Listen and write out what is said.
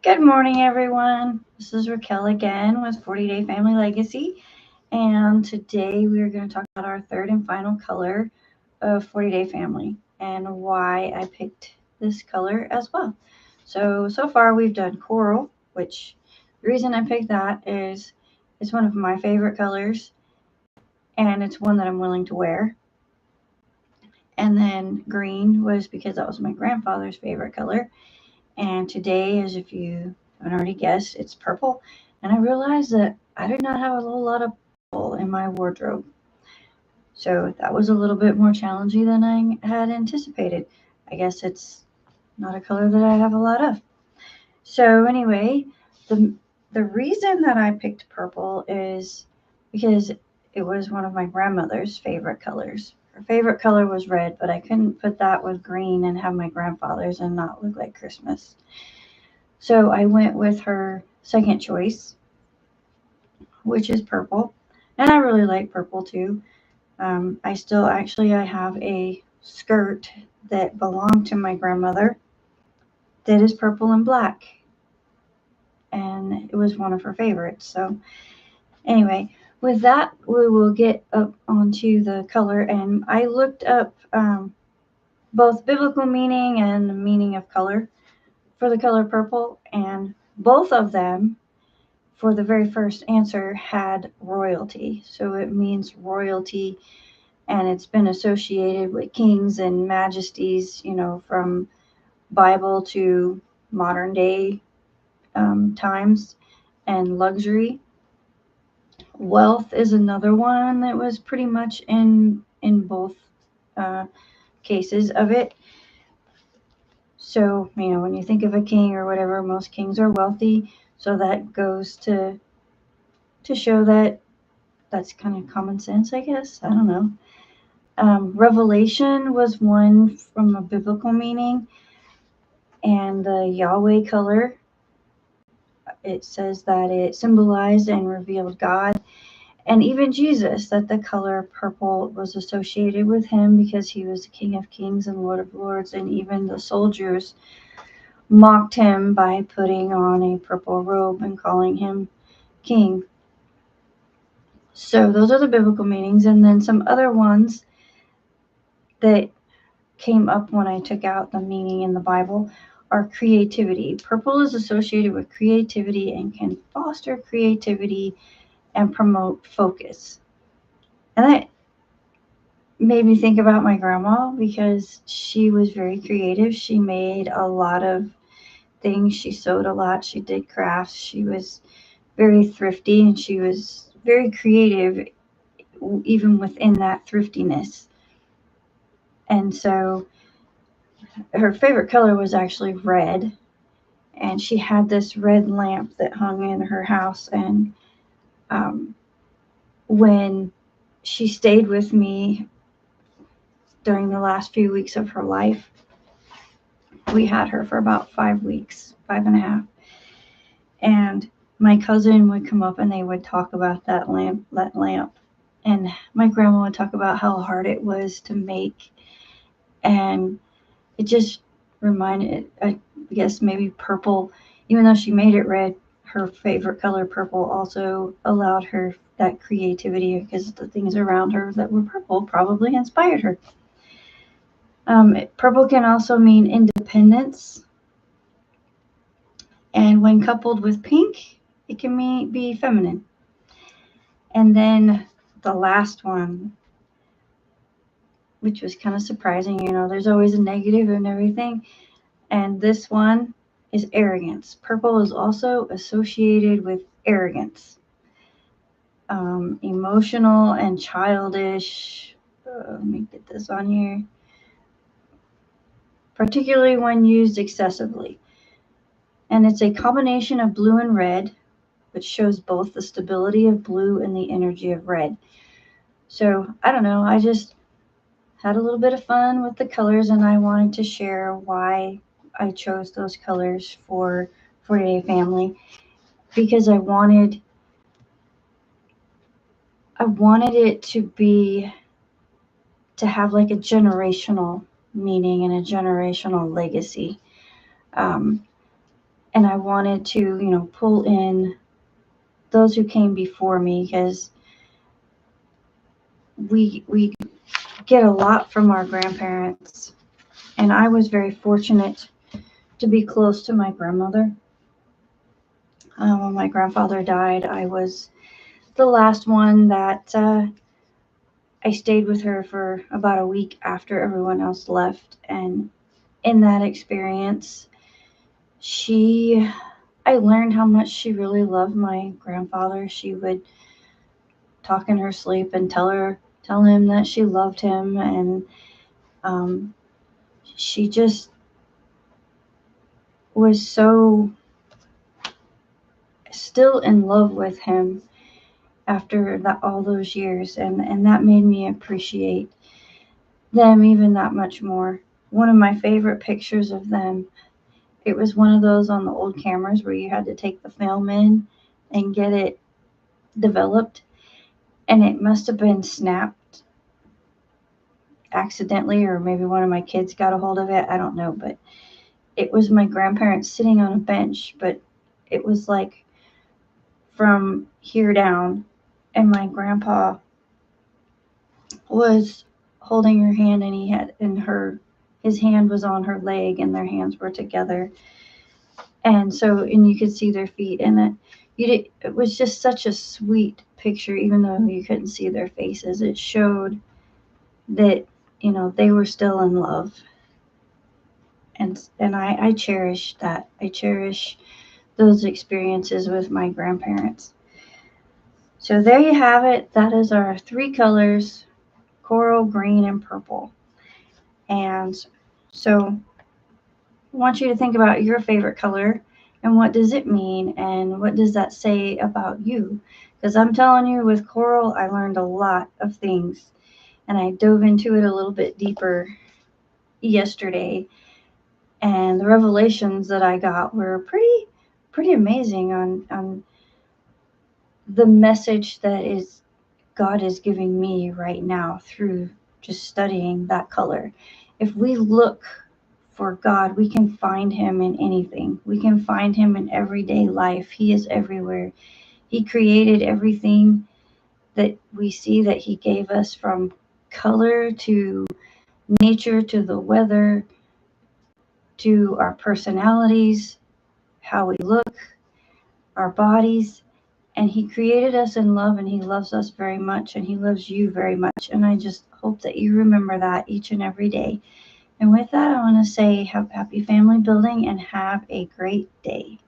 Good morning, everyone. This is Raquel again with 40 Day Family Legacy. And today we are going to talk about our third and final color of 40 Day Family and why I picked this color as well. So far we've done coral, which the reason I picked that is it's one of my favorite colors and it's one that I'm willing to wear. And then green was because that was my grandfather's favorite color. And today, as if you haven't already guessed, it's purple. And I realized that I do not have a whole lot of purple in my wardrobe. So that was a little bit more challenging than I had anticipated. I guess it's not a color that I have a lot of. So anyway, the the reason that I picked purple is because it was one of my grandmother's favorite colors. Her favorite color was red, but I couldn't put that with green and have my grandfather's and not look like Christmas. So I went with her second choice, which is purple. And I really like purple too. I have a skirt that belonged to my grandmother that is purple and black. And it was one of her favorites. So anyway, with that, we will get up onto the color. And I looked up both biblical meaning and the meaning of color for the color purple. And both of them for the very first answer had royalty. So it means royalty, and it's been associated with kings and majesties, from Bible to modern day times, and luxury. Wealth is another one that was pretty much in both uh, cases of it. So, when you think of a king or whatever, most kings are wealthy. So that goes to show that that's kind of common sense, I guess. I don't know. Revelation was one from a biblical meaning, and the Yahweh color, it says that it symbolized and revealed God, and even Jesus, that the color purple was associated with him because he was the King of Kings and Lord of Lords, and even the soldiers mocked him by putting on a purple robe and calling him king. So those are the biblical meanings, and then some other ones that came up when I took out the meaning in the Bible are creativity. Purple is associated with creativity and can foster creativity and promote focus. And that made me think about my grandma because she was very creative. She made a lot of things. She sewed a lot. She did crafts. She was very thrifty and she was very creative even within that thriftiness. And so her favorite color was actually red, and she had this red lamp that hung in her house. And um, when she stayed with me during the last few weeks of her life, we had her for about 5 weeks, 5.5. And my cousin would come up and they would talk about that lamp. And my grandma would talk about how hard it was to make. And it just reminded, I guess maybe purple, even though she made it red, her favorite color purple also allowed her that creativity because the things around her that were purple probably inspired her. Purple can also mean independence, and when coupled with pink, it can be feminine. And then the last one, which was kind of surprising, there's always a negative in everything. And this one is arrogance. Purple is also associated with arrogance, emotional and childish. Let me get this on here. Particularly when used excessively. And it's a combination of blue and red, which shows both the stability of blue and the energy of red. So I don't know. I just had a little bit of fun with the colors, and I wanted to share why I chose those colors for 40 Day Family because I wanted it to have like a generational meaning and a generational legacy. Um, And I wanted to, pull in those who came before me, because we get a lot from our grandparents. And I was very fortunate to be close to my grandmother. When my grandfather died, I was the last one that I stayed with her for about a week after everyone else left. And in that experience, I learned how much she really loved my grandfather. She would talk in her sleep and tell him that she loved him, and um, she just was so still in love with him after all those years, and that made me appreciate them even that much more. One of my favorite pictures of them, it was one of those on the old cameras where you had to take the film in and get it developed, and it must have been snapped accidentally, or maybe one of my kids got a hold of it. I don't know, but it was my grandparents sitting on a bench, but it was like from here down, and my grandpa was holding her hand, and his hand was on her leg, and their hands were together, and you could see their feet, and it was just such a sweet picture, even though you couldn't see their faces. It showed that they were still in love, and I cherish that. I cherish those experiences with my grandparents. So there you have it. That is our three colors: coral, green, and purple. And so I want you to think about your favorite color and what does it mean and what does that say about you? Because I'm telling you, with coral, I learned a lot of things, and I dove into it a little bit deeper yesterday. And the revelations that I got were pretty amazing on the message that is God is giving me right now through just studying that color. If we look for God, we can find him in anything. We can find him in everyday life. He is everywhere. He created everything that we see that he gave us, from color to nature to the weather to our personalities, how we look, our bodies. And he created us in love, and he loves us very much, and he loves you very much. And I just hope that you remember that each and every day. And with that, I want to say, have happy family building and have a great day.